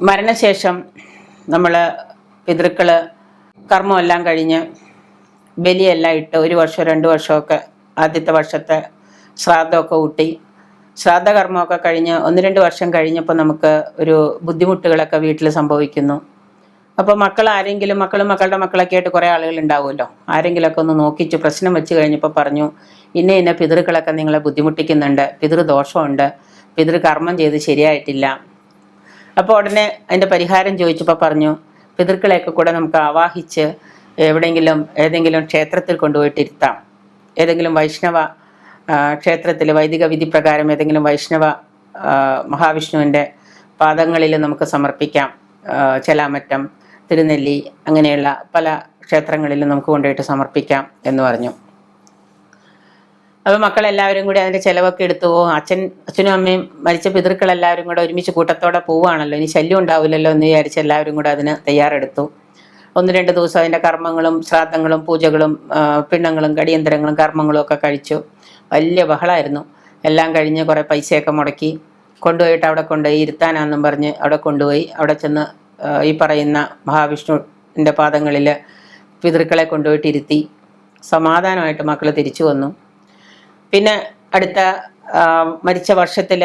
മരണശേഷം നമ്മൾ പിതൃക്കൾ കർമ്മമെല്ലാം കഴിഞ്ഞ് ബലിയെല്ലാം ഇട്ട് 1 വർഷം 2 വർഷമൊക്കെ ആദ്യത്തെ വർഷത്തെ ശ്രാദ്ധമൊക്കെ ഊട്ടി ശ്രാദ്ധകർമ്മമൊക്കെ കഴിഞ്ഞ് 1-2 വർഷം കഴിഞ്ഞപ്പോൾ നമുക്ക് ഒരു ബുദ്ധിമുട്ടുകളൊക്കെ വീട്ടിൽ സംഭവിക്കുന്നു. അപ്പോൾ മക്കളും മക്കളുടെ മക്കളൊക്കെ ആയിട്ട് കുറേ ആളുകൾ ഉണ്ടാവുമല്ലോ. ആരെങ്കിലുമൊക്കെ ഒന്ന് നോക്കിച്ച് പ്രശ്നം വെച്ച് കഴിഞ്ഞപ്പോൾ പറഞ്ഞു, ഇന്ന പിതൃക്കളൊക്കെ നിങ്ങളെ ബുദ്ധിമുട്ടിക്കുന്നുണ്ട്, പിതൃദോഷമുണ്ട്, പിതൃകർമ്മം ചെയ്ത് ശരിയായിട്ടില്ല. അപ്പോൾ ഉടനെ അതിൻ്റെ പരിഹാരം ചോദിച്ചപ്പോൾ പറഞ്ഞു, പിതൃക്കളെയൊക്കെ കൂടെ നമുക്ക് ആവാഹിച്ച് ഏതെങ്കിലും ക്ഷേത്രത്തിൽ കൊണ്ടുപോയിട്ട് ഇരുത്താം. ഏതെങ്കിലും വൈഷ്ണവ ക്ഷേത്രത്തിൽ വൈദിക വിധി പ്രകാരം ഏതെങ്കിലും വൈഷ്ണവ മഹാവിഷ്ണുവിൻ്റെ പാദങ്ങളിൽ നമുക്ക് സമർപ്പിക്കാം. ചെലാമറ്റം, തിരുനെല്ലി അങ്ങനെയുള്ള പല ക്ഷേത്രങ്ങളിലും നമുക്ക് കൊണ്ടുപോയിട്ട് സമർപ്പിക്കാം എന്ന് പറഞ്ഞു. അപ്പോൾ മക്കളെല്ലാവരും കൂടി അതിൻ്റെ ചിലവൊക്കെ എടുത്തു പോകും. അച്ഛനും അമ്മയും മരിച്ച പിതൃക്കളെല്ലാവരും കൂടെ ഒരുമിച്ച് കൂട്ടത്തോടെ പോവുകയാണല്ലോ, ഇനി ശല്യം ഉണ്ടാവില്ലല്ലോ എന്ന് വിചാരിച്ച് എല്ലാവരും കൂടെ അതിന് തയ്യാറെടുത്തു. 1-2 ദിവസം അതിൻ്റെ കർമ്മങ്ങളും ശ്രാദ്ധങ്ങളും പൂജകളും പിണ്ണങ്ങളും കടിയന്തരങ്ങളും കർമ്മങ്ങളും ഒക്കെ കഴിച്ചു. വലിയ ബഹളമായിരുന്നു. എല്ലാം കഴിഞ്ഞ് കുറേ പൈസയൊക്കെ മുടക്കി കൊണ്ടുപോയിട്ട് അവിടെ കൊണ്ടുപോയി ഇരുത്താനാണെന്നും പറഞ്ഞ് അവിടെ കൊണ്ടുപോയി. അവിടെ ചെന്ന് ഈ പറയുന്ന മഹാവിഷ്ണുവിൻ്റെ പാദങ്ങളിൽ പിതൃക്കളെ കൊണ്ടുപോയിട്ട് ഇരുത്തി സമാധാനമായിട്ട് മക്കൾ തിരിച്ചു വന്നു. പിന്നെ അടുത്ത മരിച്ച വർഷത്തിൽ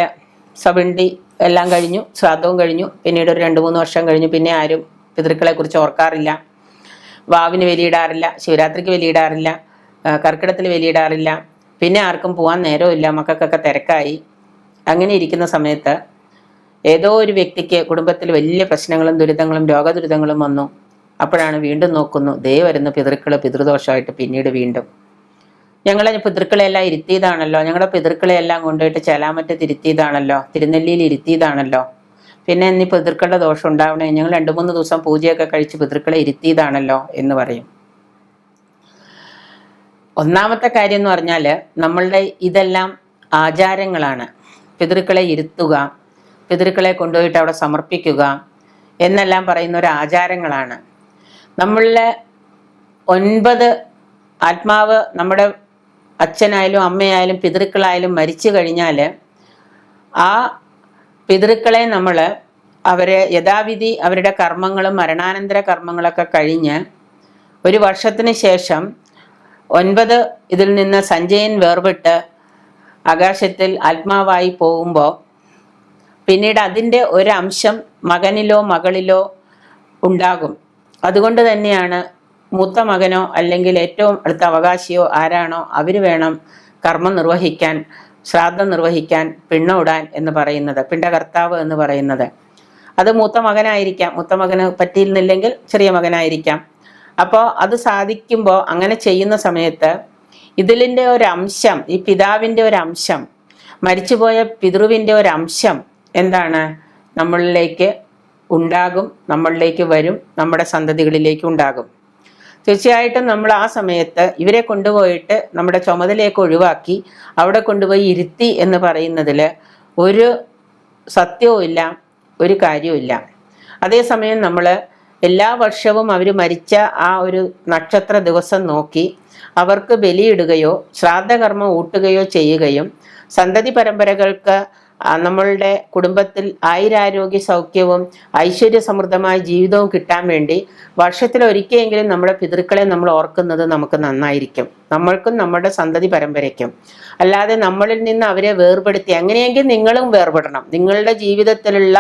സബിണ്ടി എല്ലാം കഴിഞ്ഞു, ശ്രാദ്ധവും കഴിഞ്ഞു. പിന്നീട് ഒരു 2-3 വർഷം കഴിഞ്ഞു. പിന്നെ ആരും പിതൃക്കളെക്കുറിച്ച് ഓർക്കാറില്ല. വാവിന് ബലിയിടാറില്ല, ശിവരാത്രിക്ക് ബലിയിടാറില്ല, കർക്കിടത്തിൽ ബലിയിടാറില്ല. പിന്നെ ആർക്കും പോകാൻ നേരമില്ല, മക്കൾക്കൊക്കെ തിരക്കായി. അങ്ങനെ ഇരിക്കുന്ന സമയത്ത് ഏതോ ഒരു വ്യക്തിക്ക് കുടുംബത്തിൽ വലിയ പ്രശ്നങ്ങളും ദുരിതങ്ങളും രോഗദുരിതങ്ങളും വന്നു. അപ്പോഴാണ് വീണ്ടും നോക്കുന്നു, ദേ വരുന്നു പിതൃക്കൾ പിതൃദോഷമായിട്ട്. പിന്നീട് വീണ്ടും ഞങ്ങളെ പിതൃക്കളെല്ലാം ഇരുത്തിയതാണല്ലോ, ഞങ്ങളുടെ പിതൃക്കളെല്ലാം കൊണ്ടുപോയിട്ട് ചെലാമറ്റത്ത് ഇരുത്തിയതാണല്ലോ, തിരുനെല്ലിയിൽ ഇരുത്തിയതാണല്ലോ, പിന്നെ ഇനി പിതൃക്കളുടെ ദോഷം ഉണ്ടാവണേ, ഞങ്ങൾ 2-3 ദിവസം പൂജയൊക്കെ കഴിച്ച് പിതൃക്കളെ ഇരുത്തിയതാണല്ലോ എന്ന് പറയും. ഒന്നാമത്തെ കാര്യം എന്ന് പറഞ്ഞാൽ നമ്മളുടെ ഇതെല്ലാം ആചാരങ്ങളാണ്. പിതൃക്കളെ ഇരുത്തുക, പിതൃക്കളെ കൊണ്ടുപോയിട്ട് അവിടെ സമർപ്പിക്കുക എന്നെല്ലാം പറയുന്ന ഒരു ആചാരങ്ങളാണ്. നമ്മളുടെ 9 ആത്മാവ് നമ്മുടെ അച്ഛനായാലും അമ്മയായാലും പിതൃക്കളായാലും മരിച്ചു കഴിഞ്ഞാൽ ആ പിതൃക്കളെ നമ്മൾ അവരെ യഥാവിധി അവരുടെ കർമ്മങ്ങളും മരണാനന്തര കർമ്മങ്ങളൊക്കെ കഴിഞ്ഞ് 1 വർഷത്തിന് ശേഷം 9 ഇതിൽ നിന്ന് സഞ്ജയൻ വേർപെട്ട് ആകാശത്തിൽ ആത്മാവായി പോകുമ്പോൾ പിന്നീട് അതിൻ്റെ ഒരംശം മകനിലോ മകളിലോ ഉണ്ടാകും. അതുകൊണ്ട് തന്നെയാണ് മൂത്ത മകനോ അല്ലെങ്കിൽ ഏറ്റവും അടുത്ത അവകാശിയോ ആരാണോ അവർ വേണം കർമ്മം നിർവഹിക്കാൻ, ശ്രാദ്ധം നിർവഹിക്കാൻ, പിണ്ണമിടാൻ എന്ന് പറയുന്നത്, പിണ്ടകർത്താവ് എന്ന് പറയുന്നത്. അത് മൂത്ത മകനായിരിക്കാം, മൂത്ത മകന് പറ്റിയിരുന്നില്ലെങ്കിൽ ചെറിയ മകനായിരിക്കാം. അപ്പോൾ അത് സാധിക്കുമ്പോൾ അങ്ങനെ ചെയ്യുന്ന സമയത്ത് ഇതിലിൻ്റെ ഒരംശം, ഈ പിതാവിൻ്റെ ഒരംശം, മരിച്ചുപോയ പിതൃവിൻ്റെ ഒരംശം എന്താണ് നമ്മളിലേക്ക് ഉണ്ടാകും, നമ്മളിലേക്ക് വരും, നമ്മുടെ സന്തതികളിലേക്ക് ഉണ്ടാകും. തീർച്ചയായിട്ടും നമ്മൾ ആ സമയത്ത് ഇവരെ കൊണ്ടുപോയിട്ട് നമ്മുടെ ചുമതലയൊക്കെ ഒഴിവാക്കി അവിടെ കൊണ്ടുപോയി ഇരുത്തി എന്ന് പറയുന്നതിൽ ഒരു സത്യവും ഇല്ല, ഒരു കാര്യവും ഇല്ല. അതേസമയം നമ്മൾ എല്ലാ വർഷവും അവർ മരിച്ച ആ ഒരു നക്ഷത്ര ദിവസം നോക്കി അവർക്ക് ബലിയിടുകയോ ശ്രാദ്ധകർമ്മം ഊട്ടുകയോ ചെയ്യുകയും സന്തതി പരമ്പരകൾക്ക് നമ്മളുടെ കുടുംബത്തിൽ ആയുരാരോഗ്യ സൗഖ്യവും ഐശ്വര്യ സമൃദ്ധമായ ജീവിതവും കിട്ടാൻ വേണ്ടി വർഷത്തിലൊരിക്കലെങ്കിലും നമ്മുടെ പിതൃക്കളെ നമ്മൾ ഓർക്കുന്നത് നമുക്ക് നന്നായിരിക്കും, നമ്മൾക്കും നമ്മുടെ സന്തതി പരമ്പരയ്ക്കും. അല്ലാതെ നമ്മളിൽ നിന്ന് അവരെ വേർപെടുത്തി, അങ്ങനെയെങ്കിൽ നിങ്ങളും വേർപെടണം. നിങ്ങളുടെ ജീവിതത്തിലുള്ള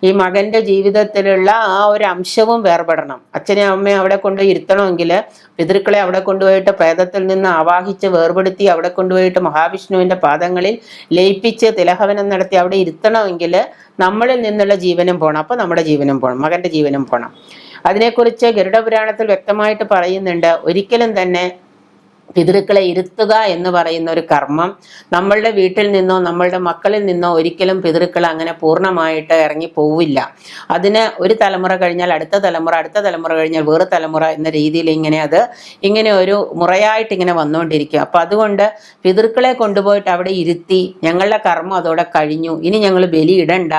ഈ മകൻ്റെ ജീവിതത്തിലുള്ള ആ ഒരു അംശവും വേർപെടണം. അച്ഛനെ അമ്മയെ അവിടെ കൊണ്ട് ഇരുത്തണമെങ്കിൽ പിതൃക്കളെ അവിടെ കൊണ്ടുപോയിട്ട് പ്രേതത്തിൽ നിന്ന് ആവാഹിച്ച് വേർപെടുത്തി അവിടെ കൊണ്ടുപോയിട്ട് മഹാവിഷ്ണുവിൻ്റെ പാദങ്ങളിൽ ലയിപ്പിച്ച് തിലഹവനം നടത്തി അവിടെ ഇരുത്തണമെങ്കിൽ നമ്മളിൽ നിന്നുള്ള ജീവനും പോകണം. അപ്പോൾ നമ്മുടെ ജീവനും പോകണം, മകൻ്റെ ജീവനും പോകണം. അതിനെക്കുറിച്ച് ഗരുഡപുരാണത്തിൽ വ്യക്തമായിട്ട് പറയുന്നുണ്ട്. ഒരിക്കലും തന്നെ പിതൃക്കളെ ഇരുത്തുക എന്ന് പറയുന്ന ഒരു കർമ്മം നമ്മളുടെ വീട്ടിൽ നിന്നോ നമ്മളുടെ മക്കളിൽ നിന്നോ ഒരിക്കലും പിതൃക്കൾ അങ്ങനെ പൂർണ്ണമായിട്ട് ഇറങ്ങി പോവില്ല. അതിന് ഒരു തലമുറ കഴിഞ്ഞാൽ അടുത്ത തലമുറ, അടുത്ത തലമുറ കഴിഞ്ഞാൽ വേറെ തലമുറ എന്ന രീതിയിൽ ഇങ്ങനെ ഒരു മുറയായിട്ട് ഇങ്ങനെ വന്നുകൊണ്ടിരിക്കും. അപ്പം അതുകൊണ്ട് പിതൃക്കളെ കൊണ്ടുപോയിട്ട് അവിടെ ഇരുത്തി ഞങ്ങളുടെ കർമ്മം അതോടെ കഴിഞ്ഞു, ഇനി ഞങ്ങൾ ബലി ഇടണ്ട,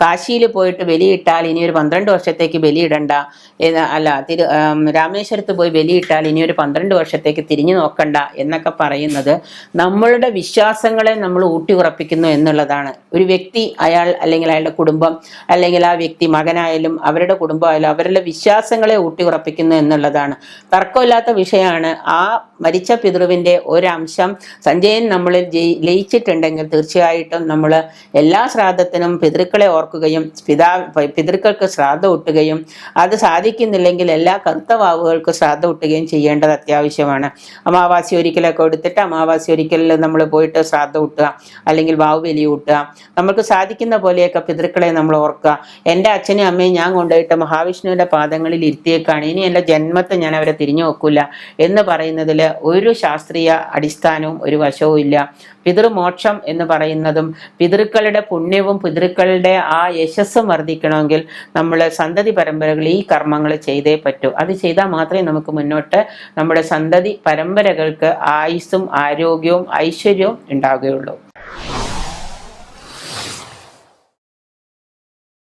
കാശിയിൽ പോയിട്ട് ബലിയിട്ടാൽ ഇനി ഒരു 12 വർഷത്തേക്ക് ബലിയിടണ്ട, അല്ല രാമേശ്വരത്ത് പോയി ബലിയിട്ടാൽ ഇനി ഒരു 12 വർഷത്തേക്ക് തിരിഞ്ഞു നോക്കണ്ട എന്നൊക്കെ പറയുന്നത് നമ്മളുടെ വിശ്വാസങ്ങളെ നമ്മൾ ഊട്ടി ഉറപ്പിക്കുന്നു എന്നുള്ളതാണ്. ഒരു വ്യക്തി, അയാൾ അല്ലെങ്കിൽ അയാളുടെ കുടുംബം, അല്ലെങ്കിൽ ആ വ്യക്തി മകനായാലും അവരുടെ കുടുംബമായാലും അവരുടെ വിശ്വാസങ്ങളെ ഊട്ടി ഉറപ്പിക്കുന്നു എന്നുള്ളതാണ്. തർക്കമില്ലാത്ത വിഷയമാണ്. ആ മരിച്ച പിതൃവിൻ്റെ ഒരംശം സഞ്ജയൻ നമ്മളിൽ ലയിച്ചിട്ടുണ്ടെങ്കിൽ തീർച്ചയായിട്ടും നമ്മൾ എല്ലാ ശ്രാദ്ധത്തിനും പിതൃക്കളെ ഓർക്കുകയും പിതൃക്കൾക്ക് ശ്രാദ്ധം ഊട്ടുകയും, അത് സാധിക്കുന്നില്ലെങ്കിൽ എല്ലാ കറുത്ത വാവുകൾക്ക് ശ്രാദ്ധം ഊട്ടുകയും ചെയ്യേണ്ടത് അത്യാവശ്യമാണ്. അമാവാസി ഒരിക്കലൊക്കെ എടുത്തിട്ട് അമാവാസി ഒരിക്കലിൽ നമ്മൾ പോയിട്ട് ശ്രാദ്ധം ഊട്ടുക, അല്ലെങ്കിൽ വാവ് ബലി ഊട്ടുക. നമുക്ക് സാധിക്കുന്ന പോലെയൊക്കെ പിതൃക്കളെ നമ്മൾ ഓർക്കുക. എൻ്റെ അച്ഛനും അമ്മയും ഞാൻ കൊണ്ടുപോയിട്ട് മഹാവിഷ്ണുവിൻ്റെ പാദങ്ങളിൽ ഇരുത്തിയേക്കാണ്, ഇനി എൻ്റെ ജന്മത്തെ ഞാൻ അവരെ തിരിഞ്ഞു നോക്കില്ല എന്ന് പറയുന്നതിൽ ഒരു ശാസ്ത്രീയ അടിസ്ഥാനവും ഒരു വശവും ഇല്ല. പിതൃമോക്ഷം എന്ന് പറയുന്നതും പിതൃക്കളുടെ പുണ്യവും പിതൃക്കളുടെ ആ യശസ്സും വർദ്ധിക്കണമെങ്കിൽ നമ്മൾ സന്തതി പരമ്പരകൾ ഈ കർമ്മങ്ങൾ ചെയ്തേ പറ്റൂ. അത് ചെയ്താൽ മാത്രമേ നമുക്ക് മുന്നോട്ട് നമ്മുടെ സന്തതി പരമ്പരകൾക്ക് ആയുസ്സും ആരോഗ്യവും ഐശ്വര്യവും ഉണ്ടാവുകയുള്ളൂ.